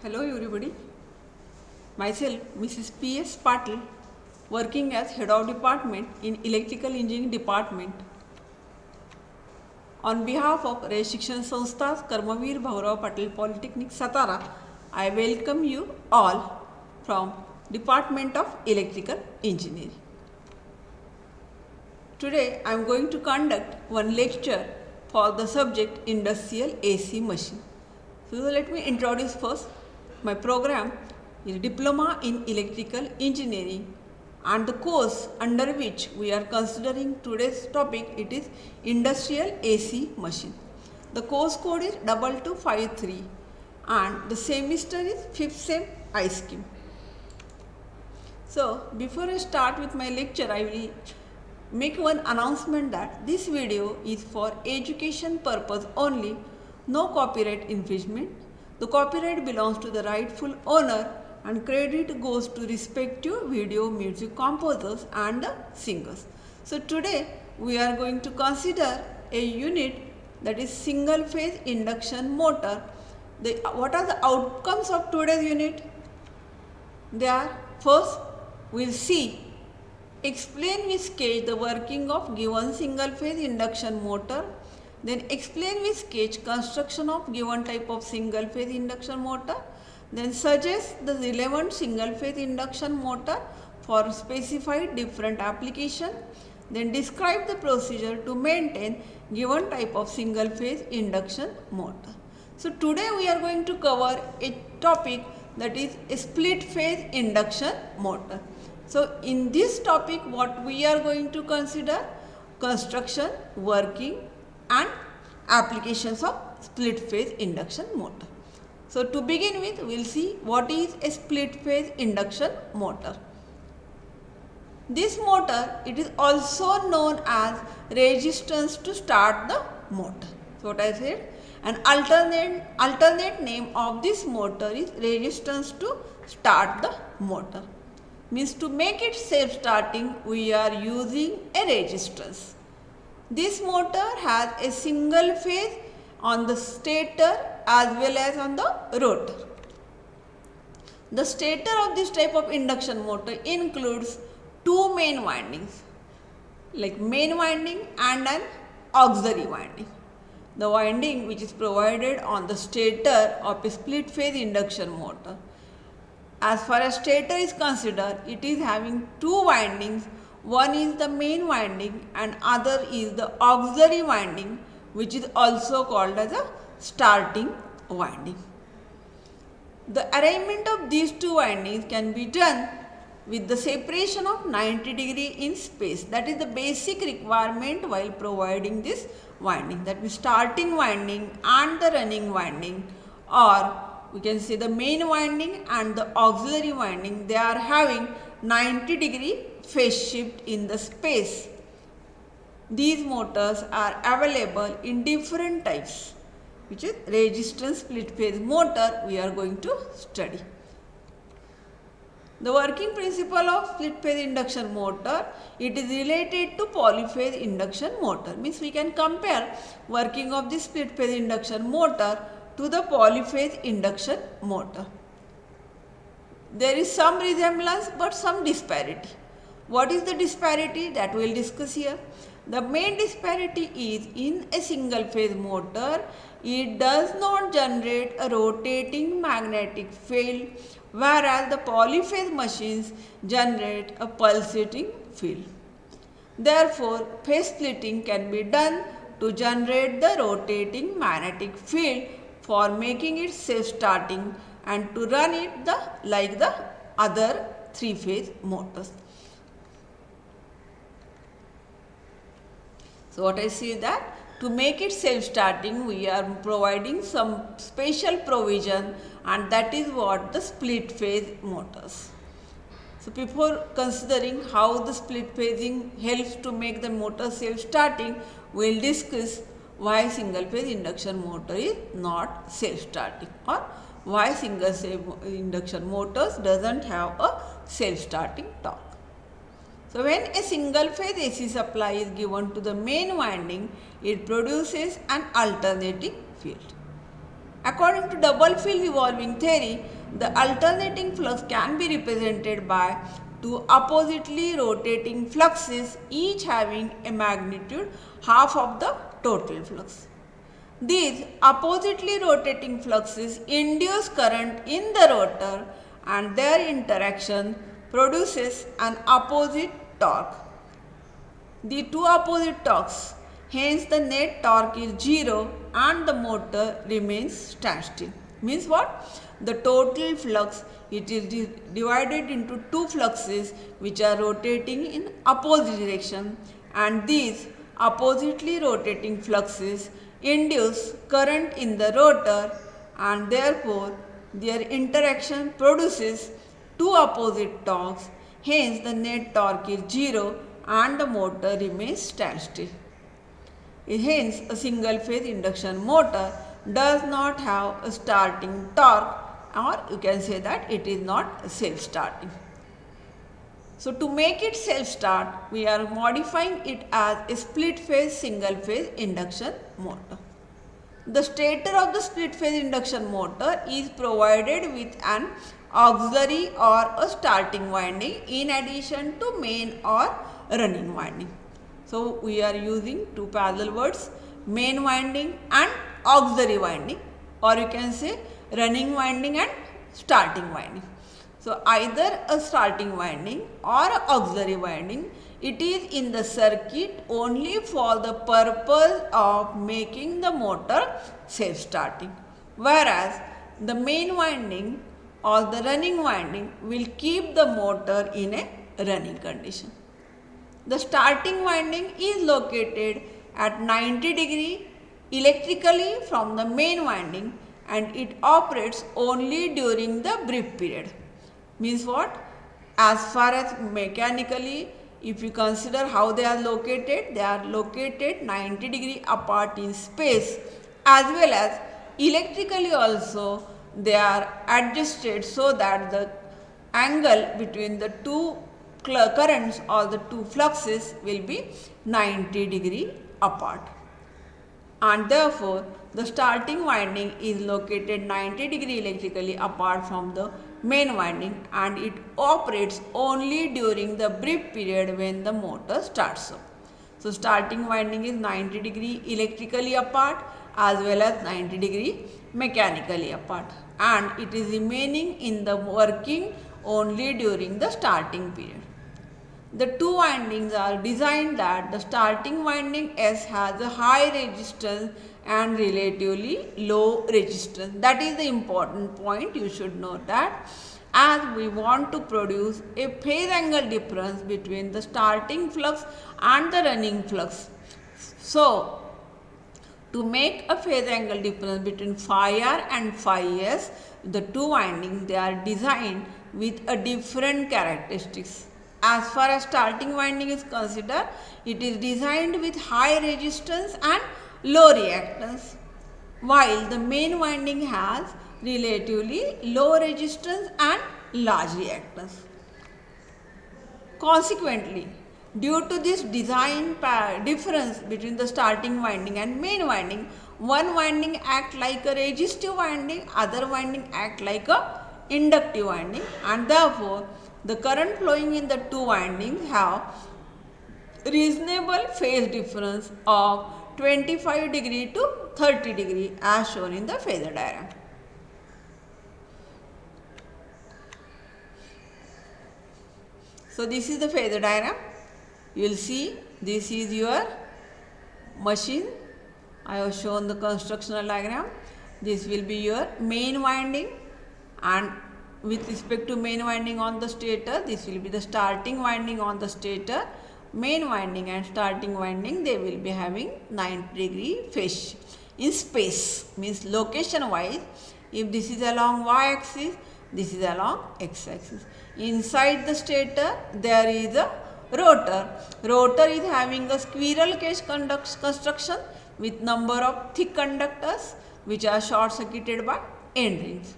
Hello everybody. Myself Mrs. P.S. Patil, working as Head of Department in Electrical Engineering Department. On behalf of Ray Shikshan Sanstha's Karmavir Bhaurao Patil Polytechnic Satara, I welcome you all from Department of Electrical Engineering. Today I am going to conduct one lecture for the subject Industrial AC Machine. So let me introduce first. My program is Diploma in Electrical Engineering, and the course under which we are considering today's topic, it is Industrial AC Machine. The course code is 2253 and the semester is 5th sem I scheme. So before I start with my lecture, I will make one announcement that this video is for education purpose only, no copyright infringement. The copyright belongs to the rightful owner and credit goes to respective video music composers and singers. So today we are going to consider a unit, that is single phase induction motor. What are the outcomes of today's unit? They are: first we will see explain with sketch the working of given single phase induction motor. Then explain with sketch construction of given type of single phase induction motor. Then suggest the relevant single phase induction motor for specified different application. Then describe the procedure to maintain given type of single phase induction motor. So today we are going to cover a topic, that is a split phase induction motor. So in this topic what we are going to consider: construction, working and applications of split phase induction motor. So to begin with, we will see what is a split phase induction motor. This motor, it is also known as resistance to start the motor. So what I said, an alternate name of this motor is resistance to start the motor. Means to make it self-starting, we are using a resistance. This motor has a single phase on the stator as well as on the rotor. The stator of this type of induction motor includes two main windings, like main winding and an auxiliary winding. The winding which is provided on the stator of a split phase induction motor, as far as stator is considered, it is having two windings. One is the main winding and other is the auxiliary winding, which is also called as a starting winding. The arrangement of these two windings can be done with the separation of 90 degree in space. That is the basic requirement while providing this winding, that means starting winding and the running winding, or we can say the main winding and the auxiliary winding, they are having 90 degree phase shift in the space. These motors are available in different types, which is resistance split phase motor we are going to study. The working principle of split phase induction motor, it is related to polyphase induction motor. Means we can compare working of this split phase induction motor to the polyphase induction motor. There is some resemblance but some disparity. What is the disparity? That we will discuss here. The main disparity is in a single phase motor, it does not generate a rotating magnetic field, whereas the polyphase machines generate a pulsating field. Therefore, phase splitting can be done to generate the rotating magnetic field for making it self-starting and to run it like the other three-phase motors. So what I say that to make it self-starting, we are providing some special provision, and that is what the split phase motors. So before considering how the split phasing helps to make the motor self-starting, we will discuss why single phase induction motor is not self-starting, or why single phase induction motors doesn't have a self-starting torque. So when a single phase AC supply is given to the main winding, it produces an alternating field. According to double field revolving theory, the alternating flux can be represented by two oppositely rotating fluxes, each having a magnitude half of the total flux. These oppositely rotating fluxes induce current in the rotor and their interaction produces an opposite torque. The two opposite torques, hence the net torque is 0 and the motor remains standstill. Means what? The total flux, it is divided into two fluxes which are rotating in opposite direction, and these oppositely rotating fluxes induce current in the rotor and therefore their interaction produces two opposite torques, hence the net torque is 0 and the motor remains standstill. Hence, a single phase induction motor does not have a starting torque, or you can say that it is not self-starting. So, to make it self-start, we are modifying it as a split phase single phase induction motor. The stator of the split phase induction motor is provided with an auxiliary or a starting winding in addition to main or running winding. So, we are using two parallel words, main winding and auxiliary winding, or you can say running winding and starting winding. So, either a starting winding or a auxiliary winding, it is in the circuit only for the purpose of making the motor self-starting, whereas the main winding or the running winding will keep the motor in a running condition. The starting winding is located at 90° electrically from the main winding and it operates only during the brief period. Means what? As far as mechanically, if you consider how they are located 90° apart in space, as well as electrically also they are adjusted so that the angle between the two currents or the two fluxes will be 90° apart, and therefore the starting winding is located 90° electrically apart from the main winding and it operates only during the brief period when the motor starts up. So, starting winding is 90° electrically apart as well as 90° mechanically apart, and it is remaining in the working only during the starting period. The two windings are designed that the starting winding S has a high resistance and relatively low resistance. That is the important point, you should know that, as we want to produce a phase angle difference between the starting flux and the running flux. So, to make a phase angle difference between phi r and phi s, the two windings they are designed with a different characteristics. As far as starting winding is considered, it is designed with high resistance and low reactance, while the main winding has relatively low resistance and large reactance. Consequently, due to this design difference between the starting winding and main winding, one winding acts like a resistive winding, other winding acts like a inductive winding, and therefore the current flowing in the two windings have reasonable phase difference of 25° to 30° as shown in the phasor diagram. So, this is the phasor diagram. You will see this is your machine. I have shown the constructional diagram. This will be your main winding, and with respect to main winding on the stator, this will be the starting winding on the stator. Main winding and starting winding, they will be having 90° phase in space, means location wise. If this is along y axis, this is along x axis. Inside the stator there is a rotor. Rotor is having a squirrel cage construction with number of thick conductors which are short circuited by end rings.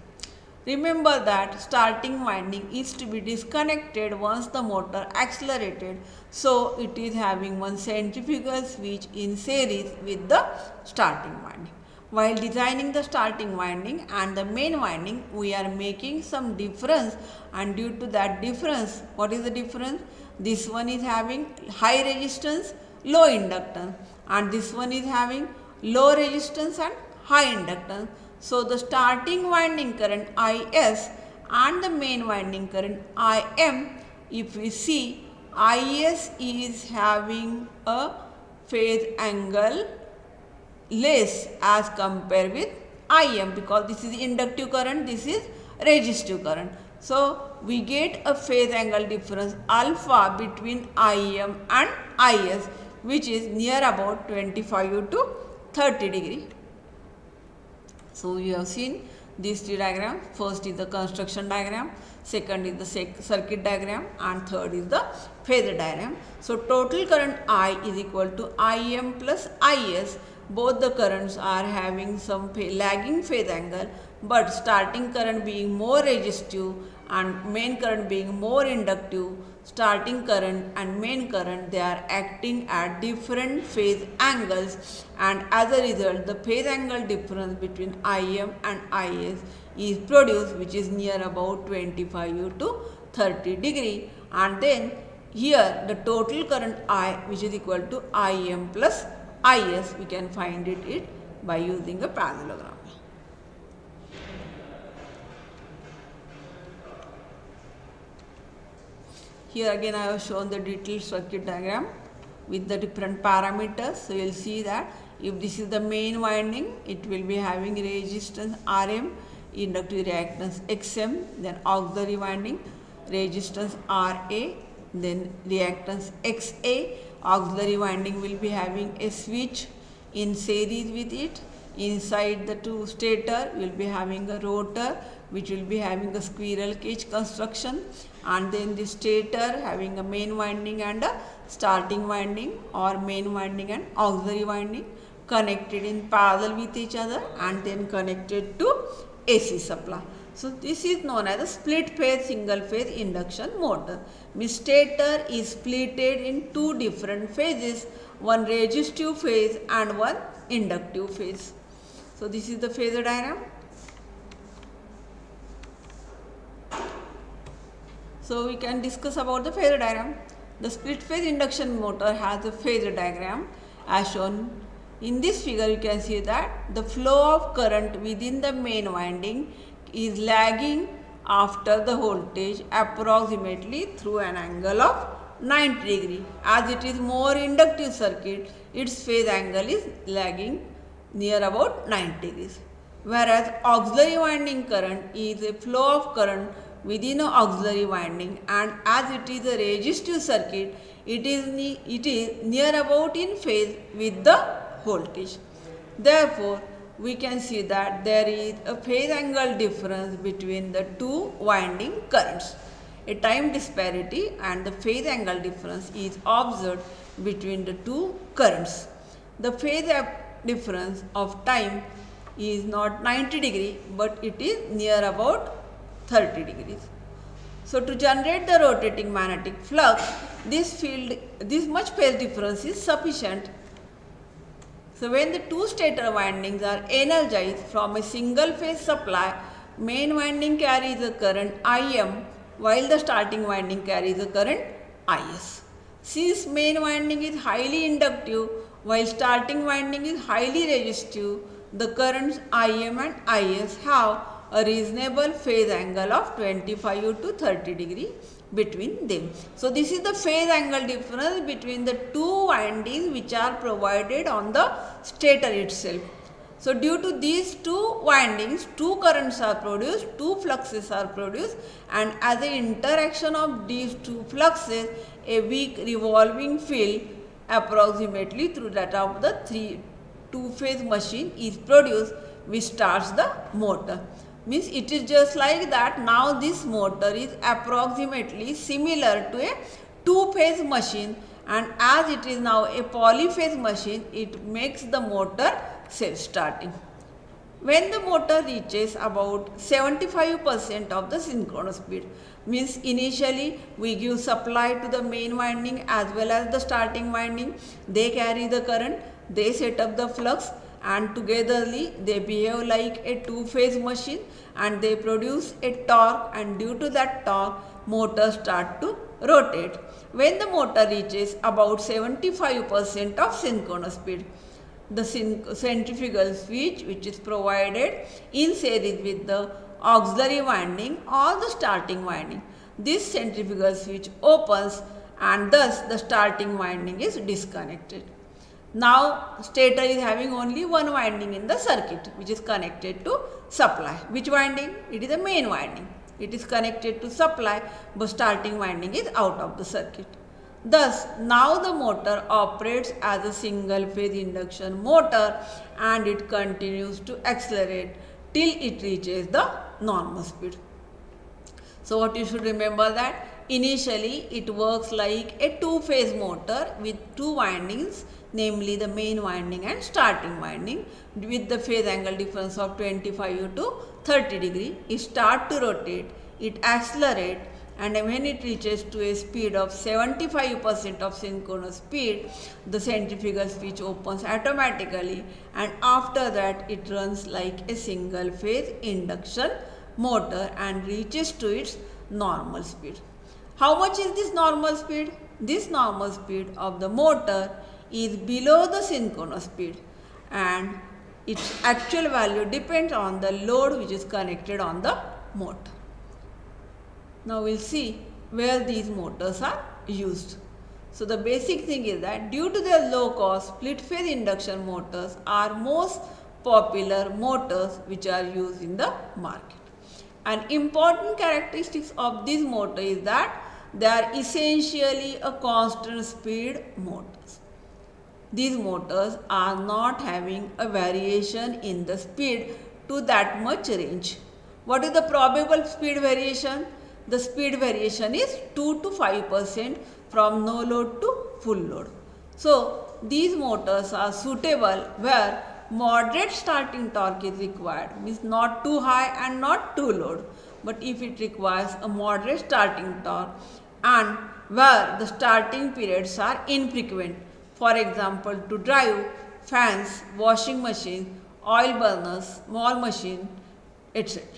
Remember that starting winding is to be disconnected once the motor accelerated, so it is having one centrifugal switch in series with the starting winding. While designing the starting winding and the main winding, we are making some difference, and due to that difference, what is the difference? This one is having high resistance, low inductance, and this one is having low resistance and high inductance. So the starting winding current Is and the main winding current Im, if we see, Is is having a phase angle less as compared with Im, because this is inductive current, this is resistive current. So we get a phase angle difference alpha between Im and Is, which is near about 25 to 30 degree. So you have seen these two diagrams. First is the construction diagram, second is the circuit diagram, and third is the phasor diagram. So total current I is equal to Im plus Is. Both the currents are having some lagging phase angle, but starting current being more resistive and main current being more inductive, starting current and main current, they are acting at different phase angles, and as a result the phase angle difference between Im and Is is produced, which is near about 25 to 30 degree. And then here the total current I, which is equal to Im plus Is, we can find it by using a parallelogram. Here again I have shown the detailed circuit diagram with the different parameters. So you will see that if this is the main winding, it will be having resistance Rm, inductive reactance Xm, then auxiliary winding, resistance Ra, then reactance Xa. Auxiliary winding will be having a switch in series with it. Inside the two stator will be having a rotor, which will be having a squirrel cage construction, and then the stator having a main winding and a starting winding, or main winding and auxiliary winding connected in parallel with each other and then connected to AC supply. So this is known as a split phase single phase induction motor. Stator is splitted in two different phases, one resistive phase and one inductive phase. So this is the phasor diagram. So we can discuss about the phasor diagram. The split phase induction motor has a phasor diagram as shown. In this figure you can see that the flow of current within the main winding is lagging after the voltage approximately through an angle of 90 degree. As it is more inductive circuit, its phase angle is lagging near about 90 degrees. Whereas auxiliary winding current is a flow of current within an auxiliary winding, and as it is a resistive circuit, it is near about in phase with the voltage. Therefore, we can see that there is a phase angle difference between the two winding currents. A time disparity and the phase angle difference is observed between the two currents. The phase difference of time is not 90 degree, but it is near about 30 degrees. So to generate the rotating magnetic flux, this much phase difference is sufficient. So when the two stator windings are energized from a single phase supply, main winding carries a current Im, while the starting winding carries a current Is. Since main winding is highly inductive while starting winding is highly resistive, the currents Im and Is have a reasonable phase angle of 25 to 30 degree between them. So this is the phase angle difference between the two windings which are provided on the stator itself. So due to these two windings, two currents are produced, two fluxes are produced, and as an interaction of these two fluxes, a weak revolving field approximately through that of the two-phase machine is produced, which starts the motor. Means it is just like that. Now this motor is approximately similar to a two-phase machine, and as it is now a polyphase machine, it makes the motor self-starting. When the motor reaches about 75% of the synchronous speed, means initially we give supply to the main winding as well as the starting winding, they carry the current, they set up the flux, and togetherly they behave like a two-phase machine and they produce a torque, and due to that torque motor start to rotate. When the motor reaches about 75% of synchronous speed, the centrifugal switch, which is provided in series with the auxiliary winding or the starting winding, this centrifugal switch opens and thus the starting winding is disconnected. Now stator is having only one winding in the circuit, which is connected to supply. Which winding? It is the main winding. It is connected to supply, but starting winding is out of the circuit. Thus, now the motor operates as a single phase induction motor and it continues to accelerate till it reaches the normal speed. So what you should remember that initially it works like a two-phase motor with two windings, namely the main winding and starting winding, with the phase angle difference of 25 to 30 degree. It starts to rotate, it accelerates, and when it reaches to a speed of 75% of synchronous speed, the centrifugal switch opens automatically, and after that it runs like a single phase induction motor and reaches to its normal speed. How much is this normal speed? This normal speed of the motor is below the synchronous speed, and its actual value depends on the load which is connected on the motor. Now we will see where these motors are used. So the basic thing is that due to their low cost, split phase induction motors are most popular motors which are used in the market. An important characteristics of this motor is that they are essentially a constant speed motors. These motors are not having a variation in the speed to that much range. What is the probable speed variation? The speed variation is 2 to 5% from no load to full load. So these motors are suitable where moderate starting torque is required, means not too high and not too low. But if it requires a moderate starting torque and where the starting periods are infrequent, for example to drive fans, washing machine, oil burners, small machine, etc.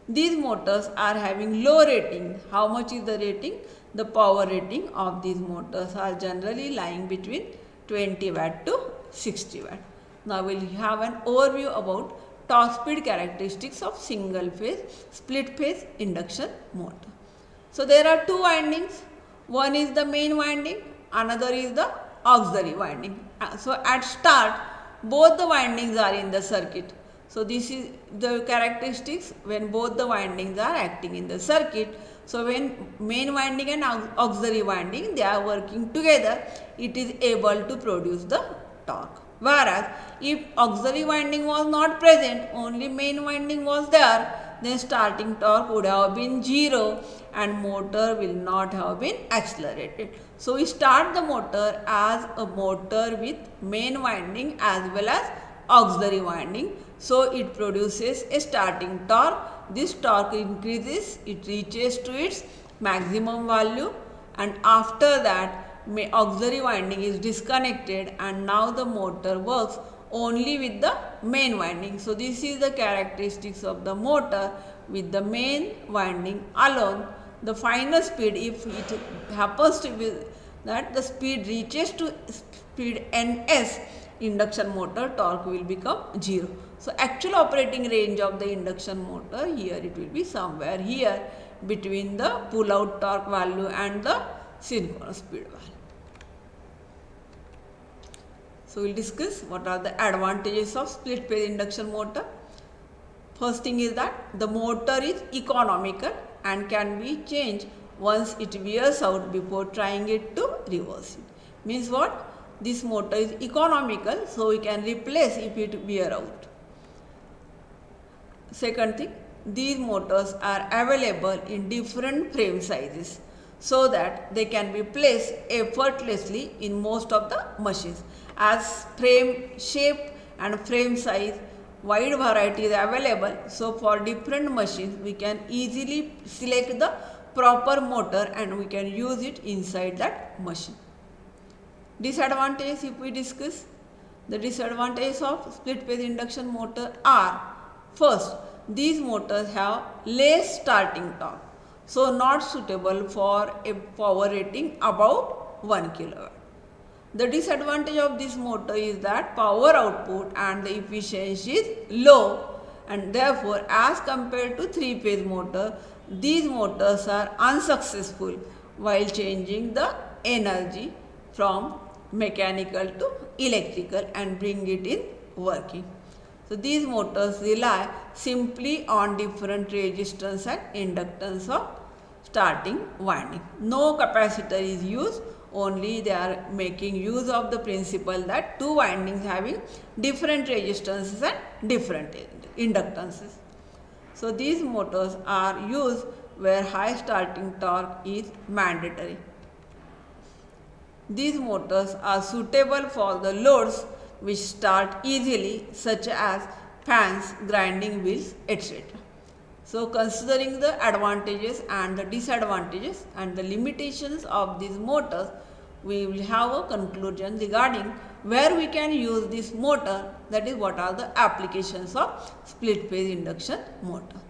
These motors are having low rating. How much is the rating? The power rating of these motors are generally lying between 20 watt to 60 watt. Now we will have an overview about torque speed characteristics of single phase split phase induction motor. So there are two windings. One is the main winding, another is the auxiliary winding. So at start both the windings are in the circuit. So this is the characteristics when both the windings are acting in the circuit. So when main winding and auxiliary winding they are working together, it is able to produce the torque. Whereas if auxiliary winding was not present, only main winding was there, then starting torque would have been 0 and motor will not have been accelerated. So we start the motor as a motor with main winding as well as auxiliary winding. So it produces a starting torque. This torque increases, it reaches to its maximum value, and after that auxiliary winding is disconnected and now the motor works only with the main winding. So this is the characteristics of the motor with the main winding alone. The final speed, if it happens to be that the speed reaches to speed ns, induction motor torque will become 0. So actual operating range of the induction motor, here it will be somewhere here between the pull out torque value and the synchronous speed value. So we will discuss what are the advantages of split phase induction motor. First thing is that the motor is economical and can be changed once it wears out before trying it to reverse it. Means what? This motor is economical, so we can replace if it wear out. Second thing, these motors are available in different frame sizes so that they can be placed effortlessly in most of the machines. As frame shape and frame size, wide variety is available. So for different machines, we can easily select the proper motor and we can use it inside that machine. Disadvantages if we discuss, The disadvantages of split phase induction motor are: first, these motors have less starting torque, so not suitable for a power rating above 1 kW. The disadvantage of this motor is that power output and the efficiency is low, and therefore as compared to 3-phase motor, these motors are unsuccessful while changing the energy from mechanical to electrical and bring it in working. So these motors rely simply on different resistance and inductance of starting winding. No capacitor is used, only they are making use of the principle that two windings having different resistances and different inductances. So these motors are used where high starting torque is mandatory. These motors are suitable for the loads which start easily, such as fans, grinding wheels, etc. So considering the advantages and the disadvantages and the limitations of these motors, we will have a conclusion regarding where we can use this motor, that is what are the applications of split phase induction motor.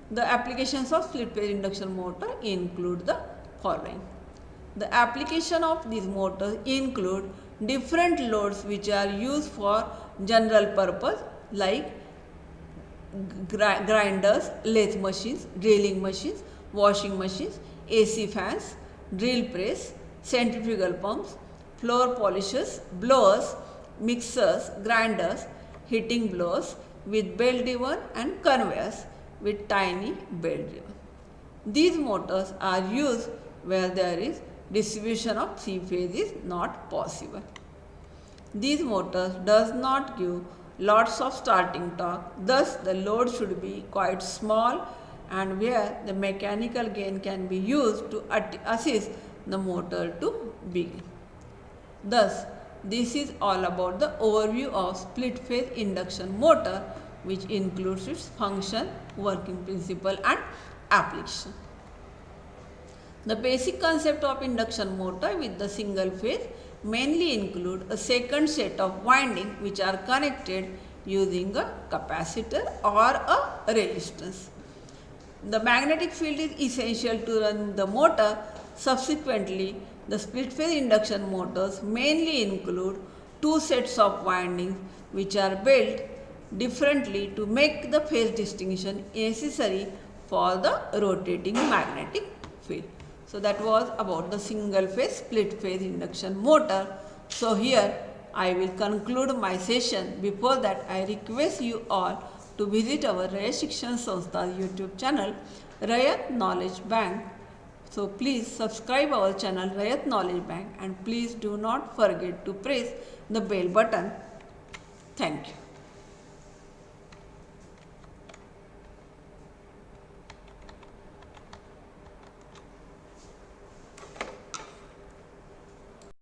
The applications of split phase induction motor include the following. The application of these motors include different loads which are used for general purpose like grinders, lathe machines, drilling machines, washing machines, AC fans, drill press, centrifugal pumps, floor polishers, blowers, mixers, grinders, heating blowers with belt driven and conveyors with tiny belt driven. These motors are used where there is distribution of 3 phase is not possible. These motors does not give lots of starting torque, thus the load should be quite small and where the mechanical gain can be used to assist the motor to begin. Thus, this is all about the overview of split phase induction motor, which includes its function, working principle and application. The basic concept of induction motor with the single phase mainly include a second set of winding which are connected using a capacitor or a resistance. The magnetic field is essential to run the motor. Subsequently, the split phase induction motors mainly include two sets of windings which are built differently to make the phase distinction necessary for the rotating magnetic field. So that was about the single phase split phase induction motor. So here I will conclude my session. Before that, I request you all to visit our Rayat Shikshan Sanstha YouTube channel, Rayat Knowledge Bank. So please subscribe our channel Rayat Knowledge Bank and please do not forget to press the bell button. Thank you.